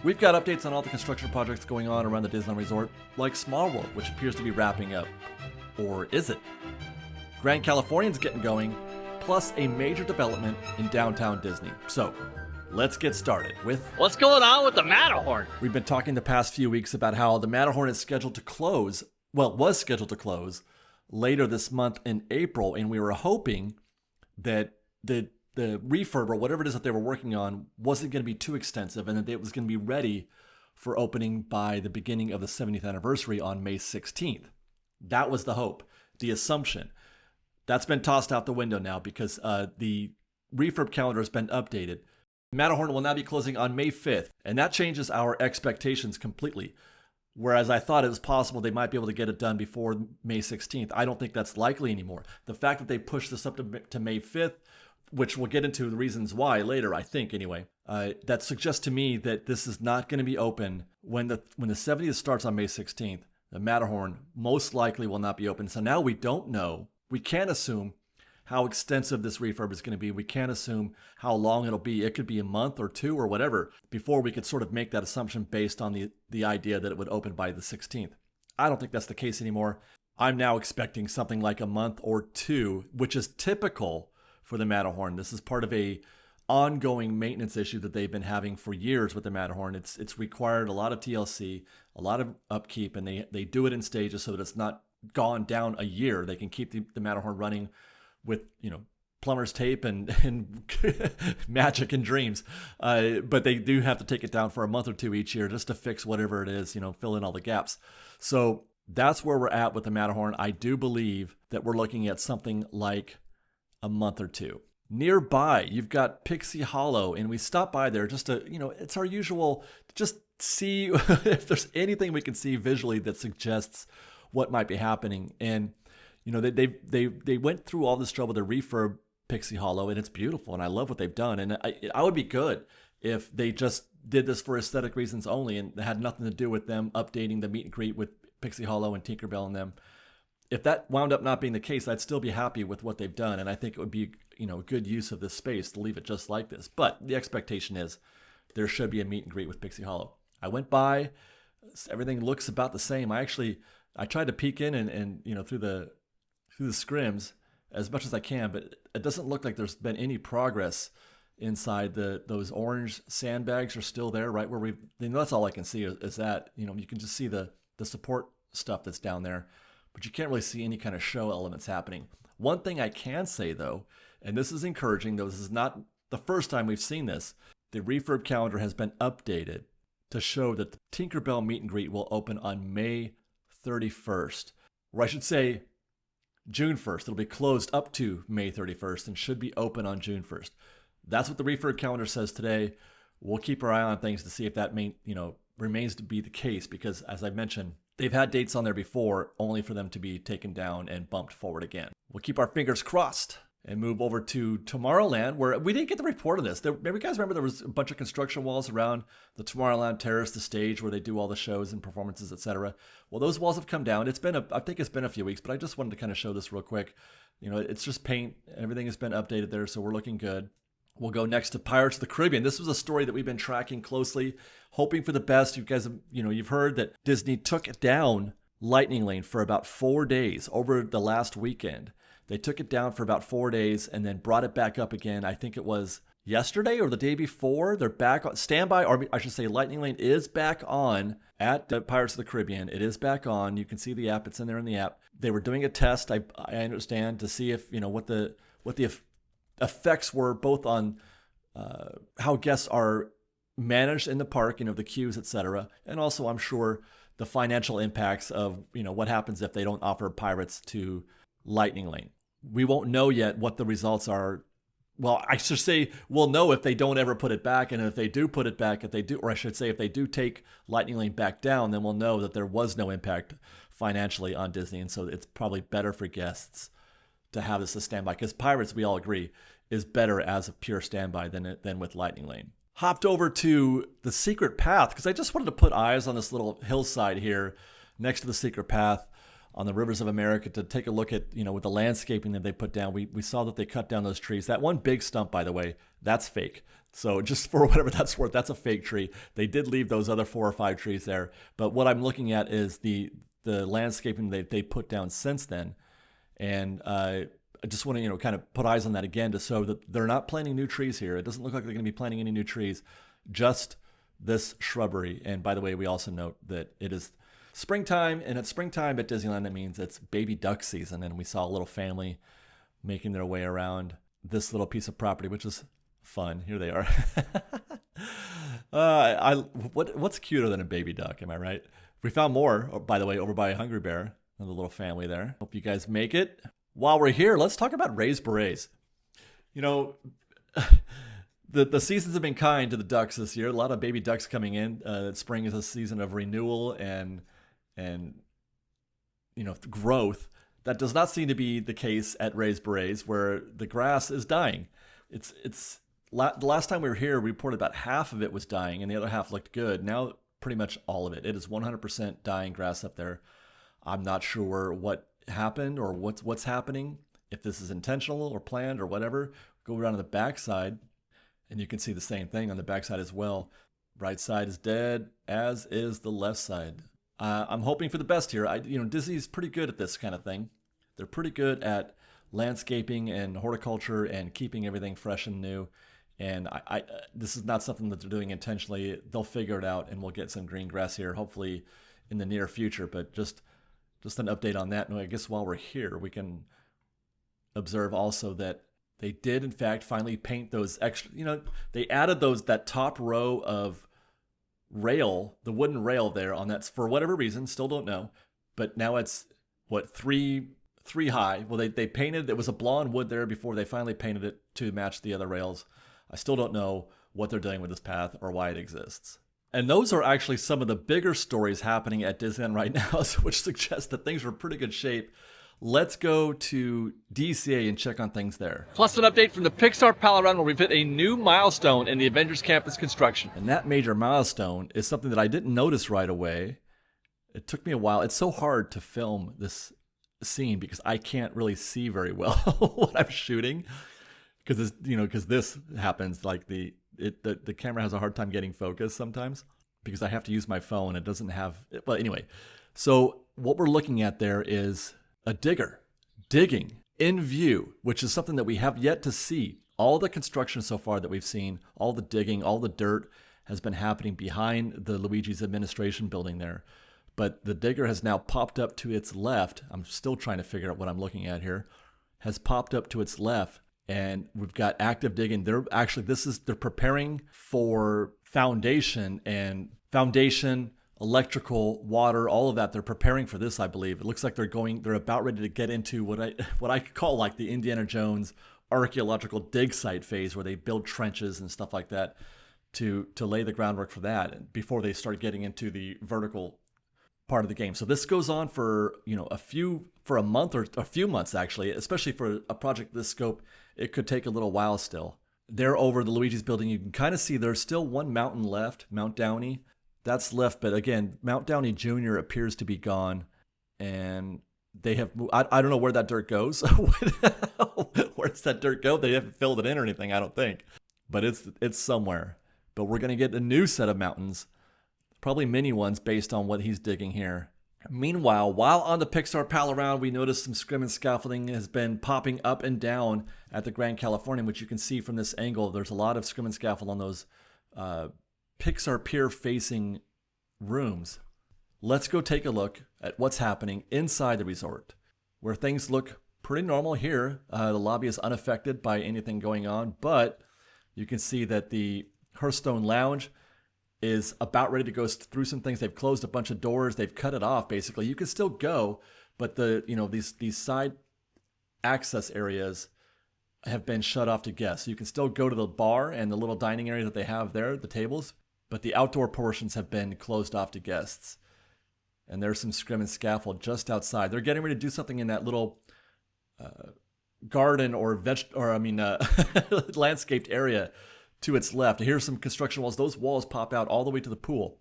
We've got updates on all the construction projects going on around the Disneyland Resort, like Small World, which appears to be wrapping up. Or is it? Grand Californian's getting going, plus a major development in Downtown Disney. So, let's get started with... What's going on with the Matterhorn? We've been talking the past few weeks about how the Matterhorn is scheduled to close, was scheduled to close later this month in April, and we were hoping that the refurb or whatever it is that they were working on wasn't going to be too extensive and that it was going to be ready for opening by the beginning of the 70th anniversary on May 16th. That was the hope, the assumption. That's been tossed out the window now because the refurb calendar has been updated. Matterhorn will now be closing on May 5th, and that changes our expectations completely. Whereas I thought it was possible they might be able to get it done before May 16th. I don't think that's likely anymore. The fact that they pushed this up to May 5th, which we'll get into the reasons why later, I think anyway, that suggests to me that this is not going to be open when the 70th starts on May 16th. The Matterhorn most likely will not be open. So now we don't know. We can't assume how extensive this refurb is going to be. We can't assume how long it'll be. It could be a month or two or whatever before we could sort of make that assumption based on the idea that it would open by the 16th. I don't think that's the case anymore. I'm now expecting something like a month or two, which is typical for the Matterhorn. This is part of a ongoing maintenance issue that they've been having for years with the Matterhorn. It's required a lot of TLC, a lot of upkeep, and they do it in stages so that it's not gone down a year. They can keep the Matterhorn running with, plumber's tape and magic and dreams. But they do have to take it down for a month or two each year just to fix whatever it is, fill in all the gaps. So that's where we're at with the Matterhorn. I do believe that we're looking at something like a month or two. Nearby, you've got Pixie Hollow, and we stopped by there just to, it's our usual, just see if there's anything we can see visually that suggests what might be happening. And they went through all this trouble to refurb Pixie Hollow, and it's beautiful, and I love what they've done. And I would be good if they just did this for aesthetic reasons only, and it had nothing to do with them updating the meet and greet with Pixie Hollow and Tinkerbell and them. If that wound up not being the case, I'd still be happy with what they've done, and I think it would be a good use of this space to leave it just like this. But the expectation is there should be a meet and greet with Pixie Hollow. I went by, everything looks about the same. I tried to peek in and through the scrims as much as I can, but it doesn't look like there's been any progress inside. Those orange sandbags are still there, right where that's all I can see is that, you can just see the support stuff that's down there, but you can't really see any kind of show elements happening. One thing I can say though, and this is encouraging, though this is not the first time we've seen this, the refurb calendar has been updated to show that the Tinkerbell meet and greet will open on May 31st, or I should say June 1st. It'll be closed up to May 31st and should be open on June 1st. That's what the refurb calendar says today. We'll keep our eye on things to see if that remains to be the case, because as I mentioned, they've had dates on there before only for them to be taken down and bumped forward again. We'll keep our fingers crossed and move over to Tomorrowland, where we didn't get the report on this. Maybe you guys remember there was a bunch of construction walls around the Tomorrowland Terrace, the stage where they do all the shows and performances, etc. Well, those walls have come down. I think it's been a few weeks, but I just wanted to kind of show this real quick. It's just paint. Everything has been updated there, so we're looking good. We'll go next to Pirates of the Caribbean. This was a story that we've been tracking closely, hoping for the best. You guys have, you've heard that Disney took down Lightning Lane for about 4 days over the last weekend. They took it down for about 4 days and then brought it back up again. I think it was yesterday or the day before. They're back on standby, or I should say Lightning Lane is back on at Pirates of the Caribbean. It is back on. You can see the app. It's in there in the app. They were doing a test, I understand, to see if, what the effects were both on how guests are managed in the park, the queues, etc. And also, I'm sure, the financial impacts of, what happens if they don't offer Pirates to Lightning Lane. We won't know yet what the results are. Well, I should say we'll know if they don't ever put it back, and if they do put it back, if they do take Lightning Lane back down, then we'll know that there was no impact financially on Disney, and so it's probably better for guests to have this as standby, because Pirates, we all agree, is better as a pure standby than with Lightning Lane. Hopped over to the Secret Path, because I just wanted to put eyes on this little hillside here next to the Secret Path on the Rivers of America to take a look at, with the landscaping that they put down. We saw that they cut down those trees. That one big stump, by the way, that's fake. So just for whatever that's worth, that's a fake tree. They did leave those other 4 or 5 trees there. But what I'm looking at is the landscaping they put down since then. And I just want to, kind of put eyes on that again to show that they're not planting new trees here. It doesn't look like they're going to be planting any new trees, just this shrubbery. And by the way, we also note that it is springtime, and at springtime at Disneyland, that means it's baby duck season. And we saw a little family making their way around this little piece of property, which is fun. Here they are. What's cuter than a baby duck? Am I right? We found more, by the way, over by Hungry Bear and the little family there. Hope you guys make it. While we're here, let's talk about raised berets. The seasons have been kind to the ducks this year. A lot of baby ducks coming in. Spring is a season of renewal and growth. That does not seem to be the case at raised berets, where the grass is dying. The last time we were here, we reported about half of it was dying, and the other half looked good. Now, pretty much all of it. It is 100% dying grass up there. I'm not sure what happened or what's happening. If this is intentional or planned or whatever, go around to the backside. And you can see the same thing on the backside as well. Right side is dead, as is the left side. I'm hoping for the best here. Disney's pretty good at this kind of thing. They're pretty good at landscaping and horticulture and keeping everything fresh and new. And this is not something that they're doing intentionally. They'll figure it out, and we'll get some green grass here, hopefully in the near future. But just an update on that. And I guess while we're here, we can observe also that they did, in fact, finally paint those extra, they added that top row of rail, the wooden rail there on that, for whatever reason, still don't know. But now it's, three high. Well, they painted, it was a blonde wood there before they finally painted it to match the other rails. I still don't know what they're doing with this path or why it exists. And those are actually some of the bigger stories happening at Disneyland right now, which suggests that things are in pretty good shape. Let's go to DCA and check on things there. Plus an update from the Pixar Pal Around, where we've hit a new milestone in the Avengers Campus construction. And that major milestone is something that I didn't notice right away. It took me a while. It's so hard to film this scene because I can't really see very well what I'm shooting. Because this happens, like the camera has a hard time getting focused sometimes because I have to use my phone. It doesn't have, well, anyway. So what we're looking at there is a digger digging in view, which is something that we have yet to see. All the construction so far that we've seen, all the digging, all the dirt has been happening behind the Luigi's administration building there. But the digger has now popped up to its left. I'm still trying to figure out what I'm looking at here. Has popped up to its left, and we've got active digging. They're preparing for foundation, electrical, water, all of that. They're preparing for this, I believe. It looks like they're about ready to get into what I call like the Indiana Jones archaeological dig site phase, where they build trenches and stuff like that to lay the groundwork for that before they start getting into the vertical part of the game. So this goes on for a month or a few months, actually, especially for a project this scope. It could take a little while still. There over the Luigi's building, you can kind of see there's still one mountain left, Mount Downey. That's left, but again, Mount Downey Jr. appears to be gone, and they have moved. I don't know where that dirt goes. Where does that dirt go? They haven't filled it in or anything, I don't think. But it's somewhere. But we're going to get a new set of mountains, probably mini ones based on what he's digging here. Meanwhile, while on the Pixar Pal Around, we noticed some scrim and scaffolding has been popping up and down at the Grand Californian, which you can see from this angle. There's a lot of scrim and scaffold on those Pixar Pier facing rooms. Let's go take a look at what's happening inside the resort, where things look pretty normal here. The lobby is unaffected by anything going on, but you can see that the Hearthstone Lounge is about ready to go through some things. They've closed a bunch of doors. They've cut it off, basically. You can still go, but these side access areas have been shut off to guests. You can still go to the bar and the little dining area that they have there, the tables, but the outdoor portions have been closed off to guests. And there's some scrim and scaffold just outside. They're getting ready to do something in that little garden or landscaped area to its left. Here's some construction walls. Those walls pop out all the way to the pool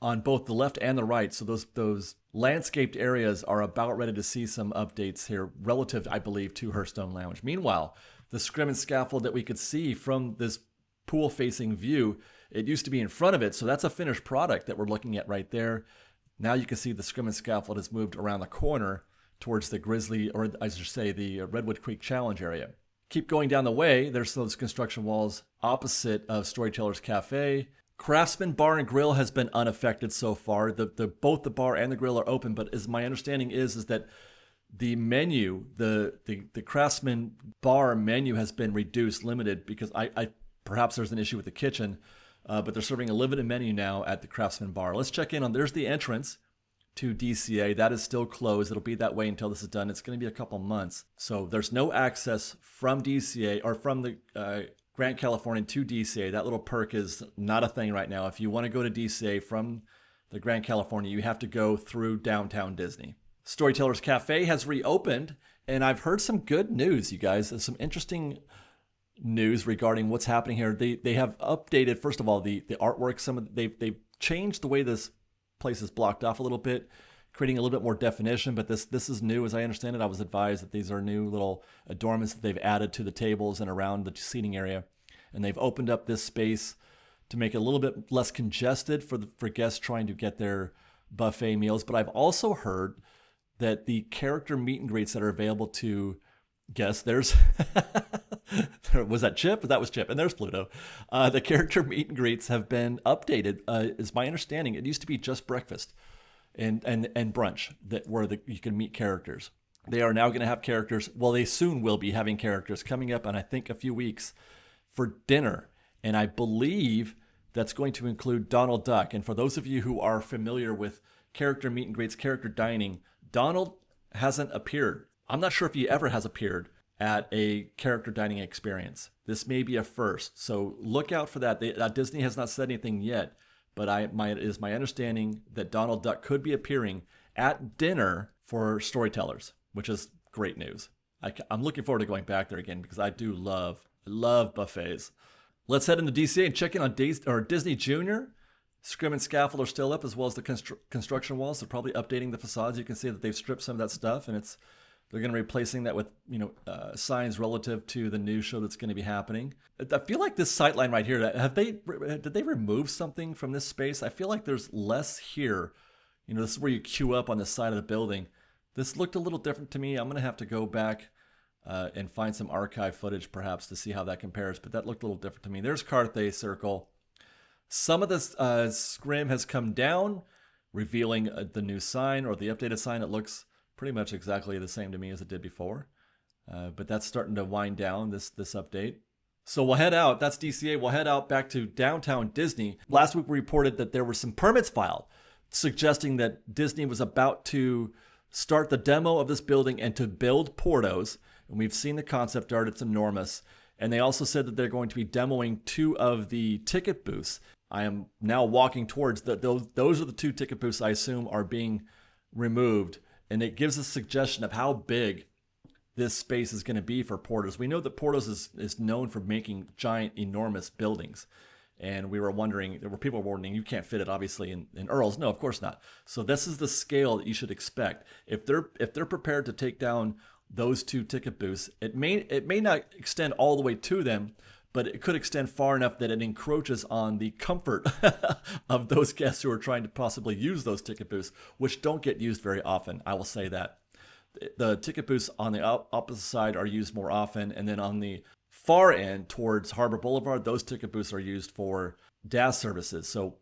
on both the left and the right. So those landscaped areas are about ready to see some updates here relative, I believe, to Hearthstone Lounge. Meanwhile, the scrim and scaffold that we could see from this pool-facing view. It used to be in front of it, so that's a finished product that we're looking at right there. Now you can see the scrim and scaffold has moved around the corner towards the Grizzly, or I should say the Redwood Creek Challenge area. Keep going down the way, there's those construction walls opposite of Storytellers Cafe. Craftsman Bar and Grill has been unaffected so far. Both the bar and the grill are open, but as my understanding is that the menu, the Craftsman Bar menu has been reduced, limited, because I perhaps there's an issue with the kitchen, but they're serving a limited menu now at the Craftsman Bar. Let's check in on, there's the entrance to DCA. That is still closed. It'll be that way until this is done. It's going to be a couple months. So there's no access from DCA or from the Grand Californian to DCA. That little perk is not a thing right now. If you want to go to DCA from the Grand Californian, you have to go through Downtown Disney. Storytellers Cafe has reopened, and I've heard some good news, you guys. There's some interesting news regarding what's happening here. They have updated, first of all, the artwork. They've changed the way this place is blocked off a little bit, creating a little bit more definition, but this is new as I understand it. I was advised that these are new little adornments that they've added to the tables and around the seating area, and they've opened up this space to make it a little bit less congested for guests trying to get their buffet meals. But I've also heard that the character meet and greets that are available to guests, there's was that Chip? That was Chip, and there's Pluto. The character meet and greets have been updated. Is my understanding. It used to be just breakfast and brunch where you can meet characters. They are now going to have characters. Well, they soon will be having characters coming up in, I think, a few weeks for dinner, and I believe that's going to include Donald Duck. And for those of you who are familiar with character meet and greets, character dining, Donald hasn't appeared. I'm not sure if he ever has appeared at a character dining experience. This may be a first, so look out for that. Disney has not said anything yet, but it is my understanding that Donald Duck could be appearing at dinner for Storytellers, which is great news. I'm looking forward to going back there again because I do love buffets. Let's head into DCA and check in on Disney Junior. Scrim and scaffold are still up, as well as the construction walls. They're probably updating the facades. You can see that they've stripped some of that stuff, and they're going to be replacing that with signs relative to the new show that's going to be happening. I feel like this sightline right here, did they remove something from this space? I feel like there's less here. This is where you queue up on the side of the building. This looked a little different to me. I'm going to have to go back and find some archive footage perhaps to see how that compares, but that looked a little different to me. There's Carthay Circle. Some of this scrim has come down, revealing the new sign or the updated sign. It looks pretty much exactly the same to me as it did before, but that's starting to wind down, this update. So we'll head out. That's DCA. We'll head out back to Downtown Disney. Last week we reported that there were some permits filed suggesting that Disney was about to start the demo of this building and to build Portos. And we've seen the concept art. It's enormous. And they also said that they're going to be demoing 2 of the ticket booths. I am now walking towards those are the 2 ticket booths I assume are being removed. And it gives a suggestion of how big this space is going to be for Portos. We know that Portos is known for making giant, enormous buildings. And we were wondering, there were people wondering, you can't fit it obviously in Earl's. No, of course not. So this is the scale that you should expect. If they're prepared to take down those 2 ticket booths, it may not extend all the way to them, but it could extend far enough that it encroaches on the comfort of those guests who are trying to possibly use those ticket booths, which don't get used very often. I will say that. The ticket booths on the opposite side are used more often, and then on the far end towards Harbor Boulevard, those ticket booths are used for DAS services. So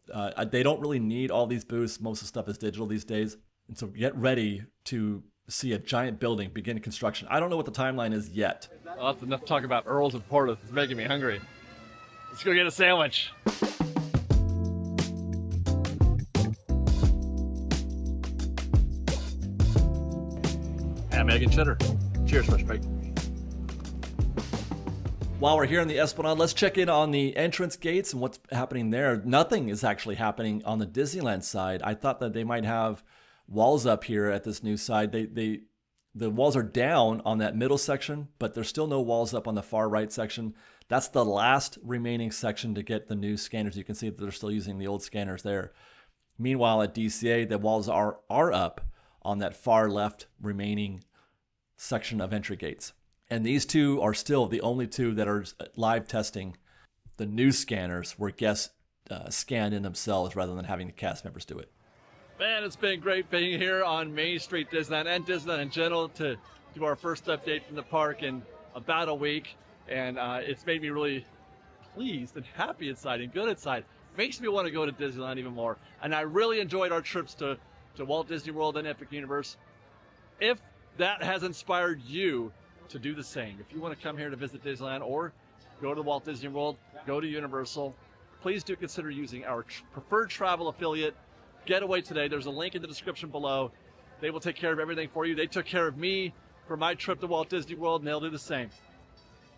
they don't really need all these booths. Most of the stuff is digital these days. And so get ready to see a giant building begin construction. I don't know what the timeline is yet. Well, that's enough talk about Earl's and Portos. It's making me hungry. Let's go get a sandwich. Ham, egg, and cheddar. Cheers, Fresh Bake. While we're here in the Esplanade, let's check in on the entrance gates and what's happening there. Nothing is actually happening on the Disneyland side. I thought that they might have walls up here at this new side. The walls are down on that middle section, but there's still no walls up on the far right section. That's the last remaining section to get the new scanners. You can see that they're still using the old scanners there. Meanwhile, at DCA, the walls are up on that far left remaining section of entry gates. And these 2 are still the only 2 that are live testing the new scanners where guests scan in themselves rather than having the cast members do it. Man, it's been great being here on Main Street Disneyland and Disneyland in general to do our first update from the park in about a week. And it's made me really pleased and happy inside and good inside. Makes me want to go to Disneyland even more. And I really enjoyed our trips to Walt Disney World and Epic Universe. If that has inspired you to do the same, if you want to come here to visit Disneyland or go to Walt Disney World, go to Universal, please do consider using our preferred travel affiliate, GetAwayToday. There's a link in the description below. They will take care of everything for you. They took care of me for my trip to Walt Disney World, and they'll do the same.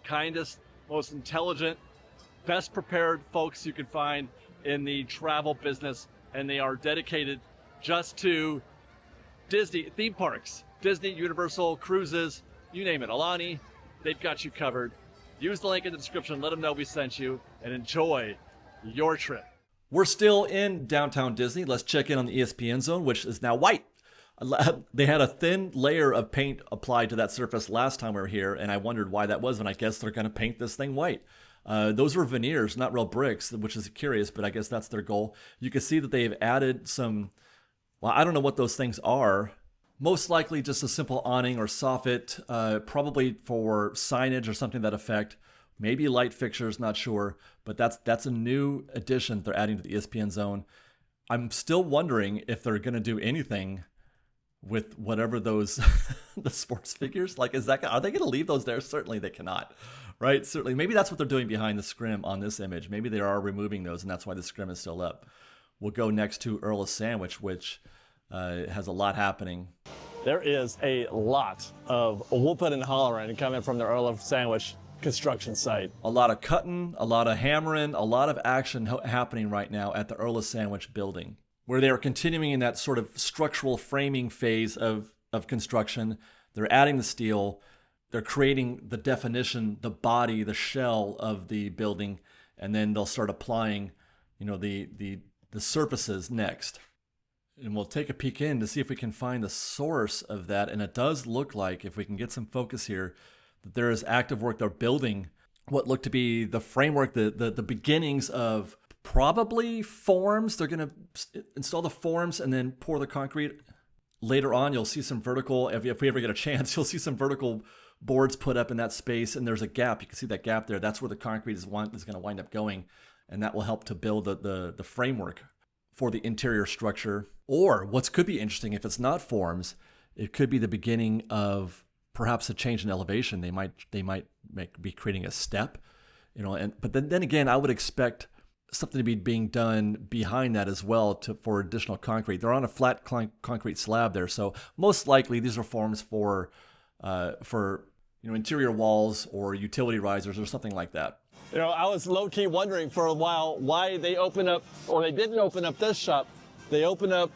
Kindest, most intelligent, best prepared folks you can find in the travel business, and they are dedicated just to Disney theme parks, Disney, Universal, cruises, you name it. Alani, they've got you covered. Use the link in the description, let them know we sent you, and enjoy your trip. We're still in downtown Disney. Let's check in on the ESPN Zone, which is now white. They had a thin layer of paint applied to that surface last time we were here, and I wondered why that was, and I guess they're going to paint this thing white. Those were veneers, not real bricks, which is curious, but I guess that's their goal. You can see that they've added some, well, I don't know what those things are. Most likely just a simple awning or soffit, probably for signage or something to that effect. Maybe light fixtures, not sure, but that's a new addition they're adding to the ESPN Zone. I'm still wondering if they're going to do anything with whatever those the sports figures. Like, are they going to leave those there? Certainly they cannot, right? Certainly, maybe that's what they're doing behind the scrim on this image. Maybe they are removing those, and that's why the scrim is still up. We'll go next to Earl of Sandwich, which has a lot happening. There is a lot of whooping and hollering coming from the Earl of Sandwich construction site. A lot of cutting, a lot of hammering, a lot of action happening right now at the Earl of Sandwich building, where they are continuing in that sort of structural framing phase of construction. They're adding the steel, they're creating the definition, the body, the shell of the building, and then they'll start applying, the surfaces next. And we'll take a peek in to see if we can find the source of that. And it does look like, if we can get some focus here, that there is active work. They're building what look to be the framework, the beginnings of probably forms. They're going to install the forms and then pour the concrete. Later on, you'll see some vertical, if we ever get a chance, you'll see some vertical boards put up in that space, and there's a gap. You can see that gap there. That's where the concrete is going to wind up going, and that will help to build the framework for the interior structure. Or what could be interesting, if it's not forms, it could be the beginning of perhaps a change in elevation. They might be creating a step, but then again, I would expect something to be being done behind that as well for additional concrete. They're on a flat concrete slab there, so most likely these are forms for interior walls or utility risers or something like that. I was low-key wondering for a while why they opened up, or they didn't open up this shop. They opened up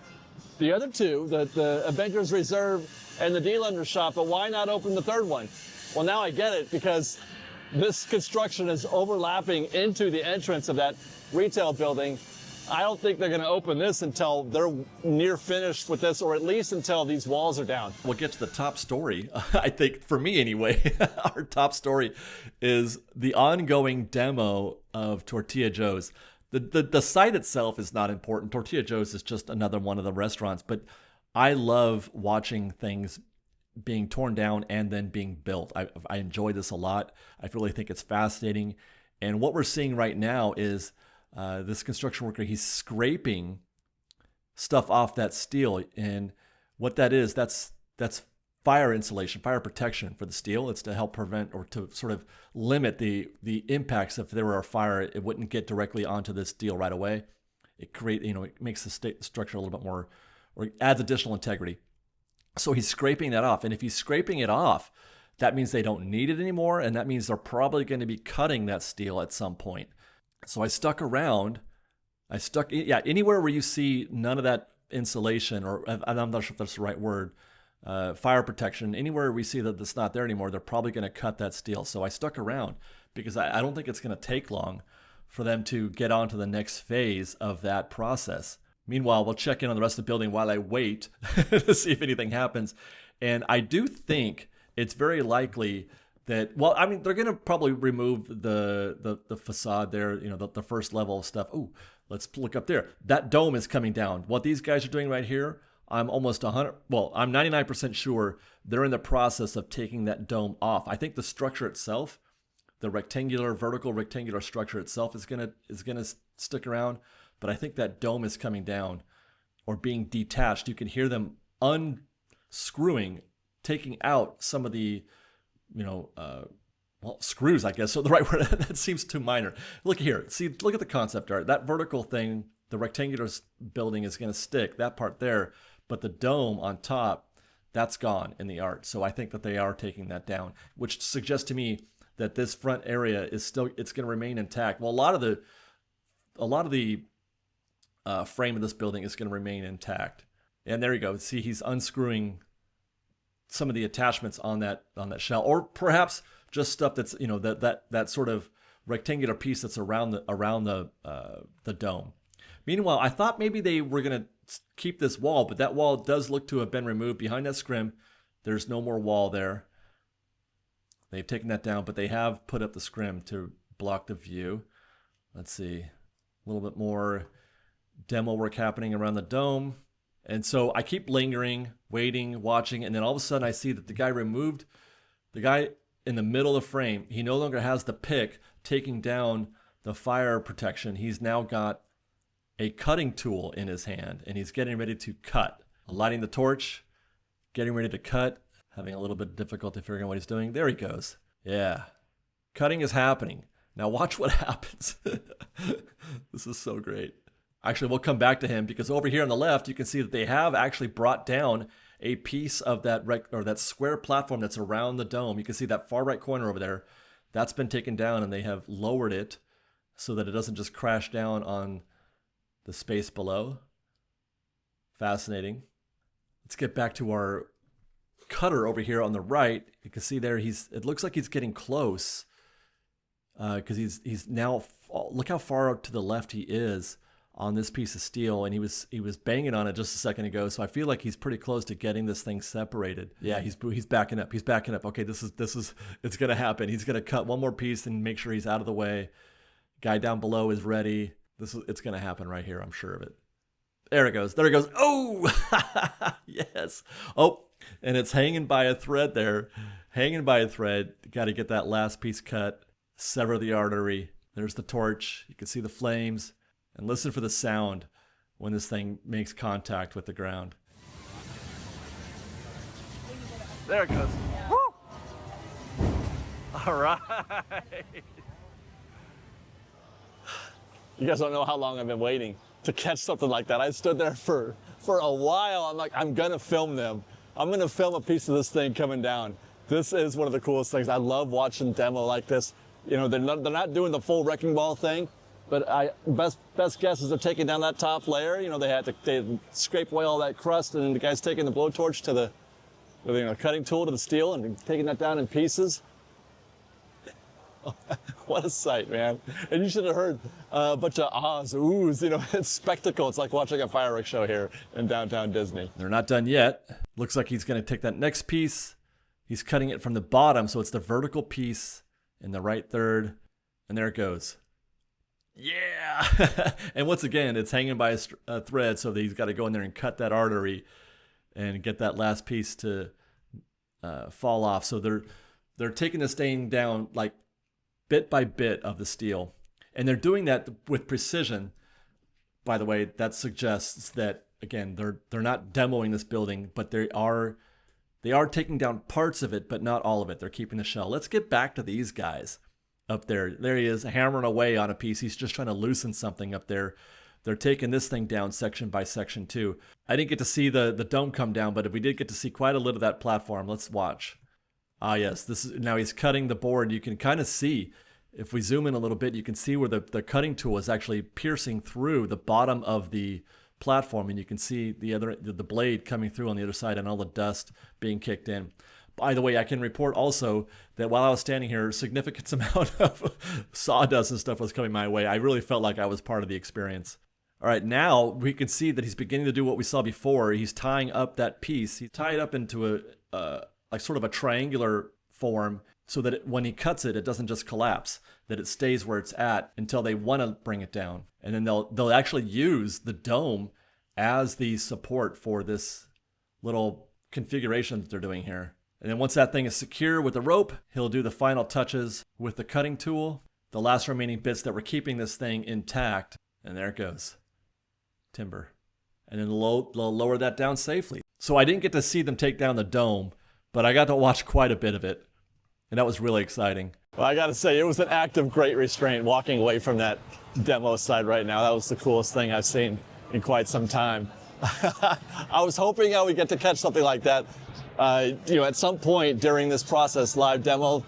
the other two, the Avengers Reserve and the D-Lender shop, but why not open the third one? Well, now I get it, because this construction is overlapping into the entrance of that retail building. I don't think they're going to open this until they're near finished with this, or at least until these walls are down. We'll get to the top story. I think, for me anyway, our top story is the ongoing demo of Tortilla Joes. The site itself is not important. Tortilla Joes is just another one of the restaurants, but I love watching things being torn down and then being built. I enjoy this a lot. I really think it's fascinating. And what we're seeing right now is this construction worker, he's scraping stuff off that steel. And what that is, that's fire insulation, fire protection for the steel. It's to help prevent or to sort of limit the impacts. If there were a fire, it wouldn't get directly onto this steel right away. It makes the structure a little bit more, or adds additional integrity. So he's scraping that off. And if he's scraping it off, that means they don't need it anymore. And that means they're probably going to be cutting that steel at some point. So I stuck around. Anywhere where you see none of that insulation, or I'm not sure if that's the right word, fire protection, anywhere we see that that's not there anymore, they're probably going to cut that steel. So I stuck around because I don't think it's going to take long for them to get on to the next phase of that process. Meanwhile, we'll check in on the rest of the building while I wait to see if anything happens. And I do think it's very likely that, well, I mean, they're going to probably remove the facade there, the first level of stuff. Oh, let's look up there. That dome is coming down. What these guys are doing right here, I'm almost 99% sure they're in the process of taking that dome off. I think the structure itself, the vertical rectangular structure itself is gonna stick around, but I think that dome is coming down or being detached. You can hear them unscrewing, taking out some of the, screws, I guess. So the right word, that seems too minor. Look here. See, look at the concept art. That vertical thing, the rectangular building is going to stick, that part there, but the dome on top, that's gone in the art. So I think that they are taking that down, which suggests to me that this front area is still, it's going to remain intact. Well, a lot of the frame of this building is going to remain intact. And there you go. See, he's unscrewing some of the attachments on that shell, or perhaps just stuff that's, that sort of rectangular piece that's around the dome. Meanwhile, I thought maybe they were going to keep this wall, but that wall does look to have been removed. Behind that scrim, there's no more wall there. They've taken that down, but they have put up the scrim to block the view. Let's see, a little bit more demo work happening around the dome. And so I keep lingering, waiting, watching, and then all of a sudden I see that the guy in the middle of the frame, he no longer has the pick taking down the fire protection. He's now got a cutting tool in his hand, and he's getting ready to cut. Lighting the torch, getting ready to cut, having a little bit of difficulty figuring out what he's doing. There he goes. Yeah. Cutting is happening. Now watch what happens. This is so great. Actually, we'll come back to him because over here on the left, you can see that they have actually brought down a piece of that square platform that's around the dome. You can see that far right corner over there. That's been taken down, and they have lowered it so that it doesn't just crash down on the space below. Fascinating. Let's get back to our cutter over here on the right. You can see there it looks like he's getting close because he's now, look how far up to the left he is on this piece of steel, and he was banging on it just a second ago. So I feel like he's pretty close to getting this thing separated. Yeah, he's backing up. He's backing up. Okay, this is it's gonna happen. He's gonna cut one more piece and make sure he's out of the way. Guy down below is ready. It's gonna happen right here. I'm sure of it. There it goes. There it goes. Oh, yes. Oh, and it's hanging by a thread there. Hanging by a thread. Got to get that last piece cut. Sever the artery. There's the torch. You can see the flames. And listen for the sound when this thing makes contact with the ground. There it goes. Woo! All right. You guys don't know how long I've been waiting to catch something like that. I stood there for a while. I'm like, I'm gonna film them. I'm gonna film a piece of this thing coming down. This is one of the coolest things. I love watching demo like this. They're not doing the full wrecking ball thing. But best guess is they're taking down that top layer. They scrape away all that crust, and the guy's taking the blowtorch to the cutting tool to the steel and taking that down in pieces. What a sight, man! And you should have heard a bunch of ahs, oohs. It's spectacle. It's like watching a fireworks show here in downtown Disney. They're not done yet. Looks like he's going to take that next piece. He's cutting it from the bottom, so it's the vertical piece in the right third, and there it goes. Yeah. And once again, it's hanging by a thread, so that he's got to go in there and cut that artery and get that last piece to fall off. So they're taking this thing down like bit by bit of the steel, and they're doing that with precision. By the way, that suggests that again they're not demoing this building, but they are taking down parts of it, but not all of it. They're keeping the shell. Let's get back to these guys. Up there. There he is, hammering away on a piece. He's just trying to loosen something up there. They're taking this thing down section by section too. I didn't get to see the dome come down, but we did get to see quite a little of that platform. Let's watch. Ah, yes. Now he's cutting the board. You can kind of see, if we zoom in a little bit, you can see where the cutting tool is actually piercing through the bottom of the platform, and you can see the blade coming through on the other side and all the dust being kicked in. By the way, I can report also that while I was standing here, a significant amount of sawdust and stuff was coming my way. I really felt like I was part of the experience. All right, now we can see that he's beginning to do what we saw before. He's tying up that piece. He tied it up into a sort of a triangular form, so that when he cuts it, it doesn't just collapse, that it stays where it's at until they want to bring it down. And then they'll actually use the dome as the support for this little configuration that they're doing here. And then once that thing is secure with the rope, he'll do the final touches with the cutting tool, the last remaining bits that were keeping this thing intact. And there it goes. Timber. And then they'll lower that down safely. So I didn't get to see them take down the dome, but I got to watch quite a bit of it. And that was really exciting. Well, I got to say, it was an act of great restraint walking away from that demo side right now. That was the coolest thing I've seen in quite some time. I was hoping I would get to catch something like that, at some point during this process, live demo.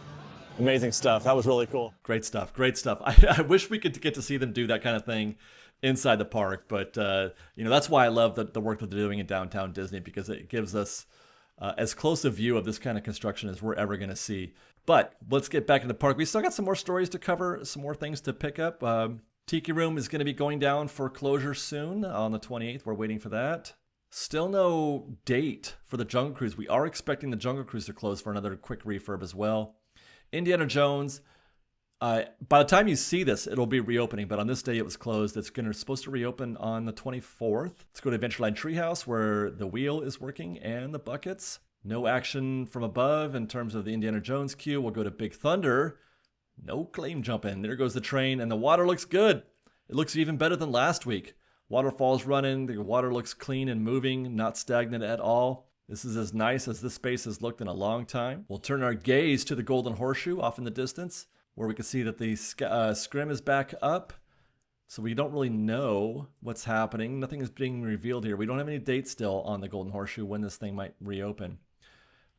Amazing stuff. That was really cool. Great stuff. Great stuff. I wish we could get to see them do that kind of thing inside the park, but that's why I love the work that they're doing in Downtown Disney, because it gives us as close a view of this kind of construction as we're ever going to see. But let's get back in the park. We still got some more stories to cover, some more things to pick up. Tiki Room is going to be going down for closure soon on the 28th. We're waiting for that. Still no date for the Jungle Cruise. We are expecting the Jungle Cruise to close for another quick refurb as well. Indiana Jones, by the time you see this, it'll be reopening, but on this day it was closed. It's supposed to reopen on the 24th. Let's go to Adventureland Treehouse, where the wheel is working and the buckets. No action from above in terms of the Indiana Jones queue. We'll go to Big Thunder. No claim jumping. There goes the train, and the water looks good. It looks even better than last week. Waterfall's running. The water looks clean and moving, not stagnant at all. This is as nice as this space has looked in a long time. We'll turn our gaze to the Golden Horseshoe off in the distance, where we can see that the scrim is back up. So we don't really know what's happening. Nothing is being revealed here. We don't have any dates still on the Golden Horseshoe when this thing might reopen.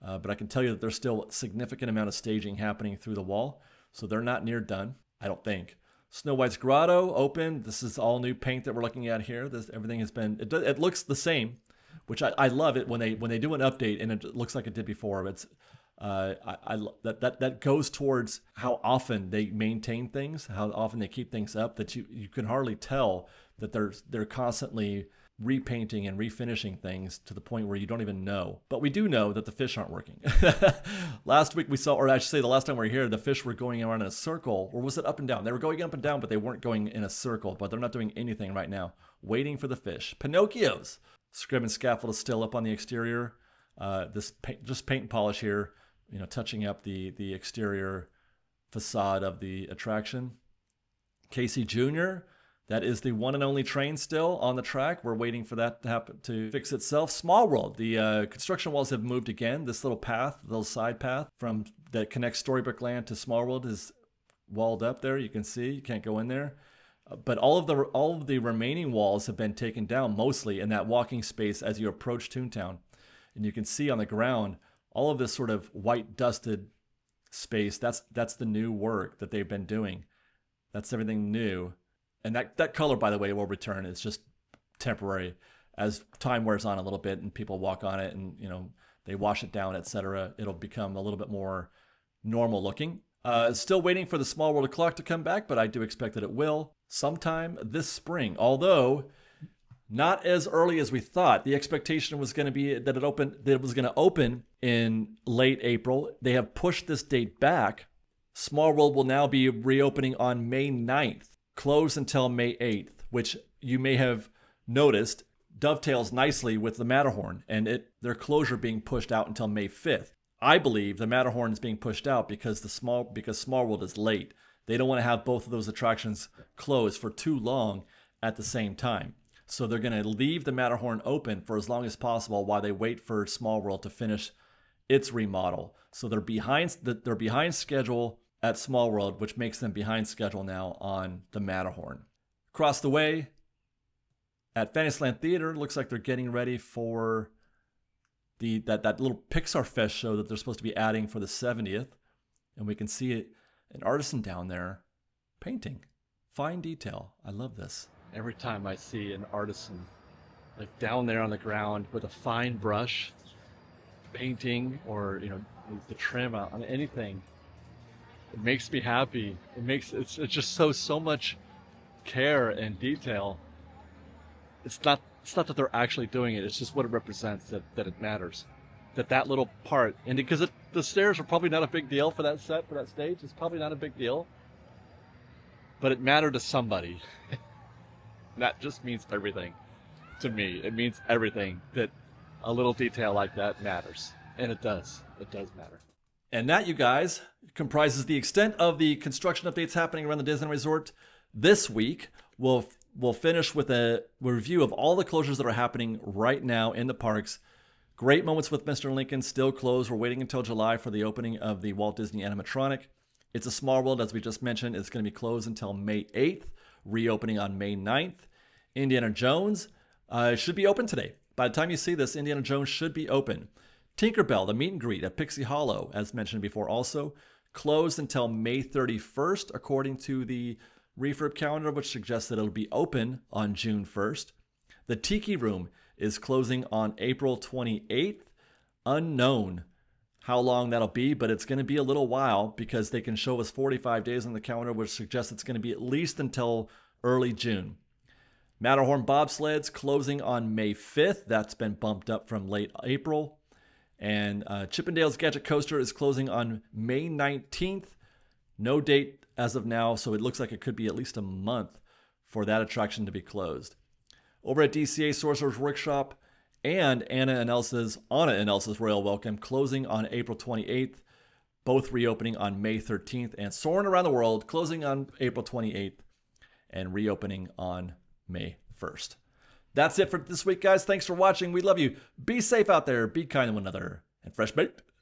But I can tell you that there's still a significant amount of staging happening through the wall. So they're not near done, I don't think. Snow White's Grotto open. This is all new paint that we're looking at here. Everything has been, it looks the same, which I love it when they do an update and it looks like it did before. It's that goes towards how often they maintain things, how often they keep things up, that you can hardly tell that they're constantly repainting and refinishing things to the point where you don't even know. But we do know that the fish aren't working. Last week we saw, or I should say the last time we were here, the fish were going around in a circle, or was it up and down? They were going up and down, but they weren't going in a circle, but they're not doing anything right now. Waiting for the fish. Pinocchio's. Scrim and scaffold is still up on the exterior. Just paint and polish here, touching up the exterior facade of the attraction. Casey Jr., that is the one and only train still on the track. We're waiting for that to happen, to fix itself. Small World, the construction walls have moved again. This little side path that connects Storybook Land to Small World is walled up there. You can see, you can't go in there. But all of the remaining walls have been taken down, mostly in that walking space as you approach Toontown. And you can see on the ground all of this sort of white dusted space. That's the new work that they've been doing. That's everything new. And that color, by the way, will return. It's just temporary. As time wears on a little bit and people walk on it and, they wash it down, etc., it'll become a little bit more normal looking. Still waiting for the Small World clock to come back, but I do expect that it will sometime this spring. Although not as early as we thought. The expectation was going to be that it was going to open in late April. They have pushed this date back. Small World will now be reopening on May 9th. Closed until May 8th, which you may have noticed dovetails nicely with the Matterhorn and their closure being pushed out until May 5th. I believe the Matterhorn is being pushed out because Small World is late. They don't want to have both of those attractions closed for too long at the same time. So they're going to leave the Matterhorn open for as long as possible while they wait for Small World to finish its remodel. So they're behind schedule at Small World, which makes them behind schedule now on the Matterhorn. Across the way at Fantasyland Theater, looks like they're getting ready for that little Pixar Fest show that they're supposed to be adding for the 70th. And we can see an artisan down there painting. Fine detail. I love this. Every time I see an artisan like down there on the ground with a fine brush painting or the trim on anything, it makes me happy. It's just so much care and detail. It's not that they're actually doing it. It's just what it represents that it matters. that little part, and because the stairs are probably not a big deal for that set, for that stage, it's probably not a big deal, but it mattered to somebody. That just means everything to me. It means everything that a little detail like that matters, and it does matter. And that, you guys, comprises the extent of the construction updates happening around the Disneyland Resort this week. We'll finish with a review of all the closures that are happening right now in the parks. Great Moments with Mr. Lincoln still closed. We're waiting until July for the opening of the Walt Disney animatronic. It's a Small World, as we just mentioned, is going to be closed until May 8th, reopening on May 9th. Indiana Jones should be open today. By the time you see this, Indiana Jones should be open. Tinkerbell, the meet and greet at Pixie Hollow, as mentioned before, also closed until May 31st, according to the refurb calendar, which suggests that it'll be open on June 1st. The Tiki Room is closing on April 28th. Unknown how long that'll be, but it's going to be a little while because they can show us 45 days on the calendar, which suggests it's going to be at least until early June. Matterhorn Bobsleds closing on May 5th. That's been bumped up from late April. And Chippendale's Gadget Coaster is closing on May 19th. No date as of now, so it looks like it could be at least a month for that attraction to be closed. Over at DCA Sorcerer's Workshop and Anna and Elsa's Royal Welcome closing on April 28th, both reopening on May 13th, and Soarin' Around the World closing on April 28th and reopening on May 1st. That's it for this week, guys. Thanks for watching. We love you. Be safe out there. Be kind to one another. And fresh baked.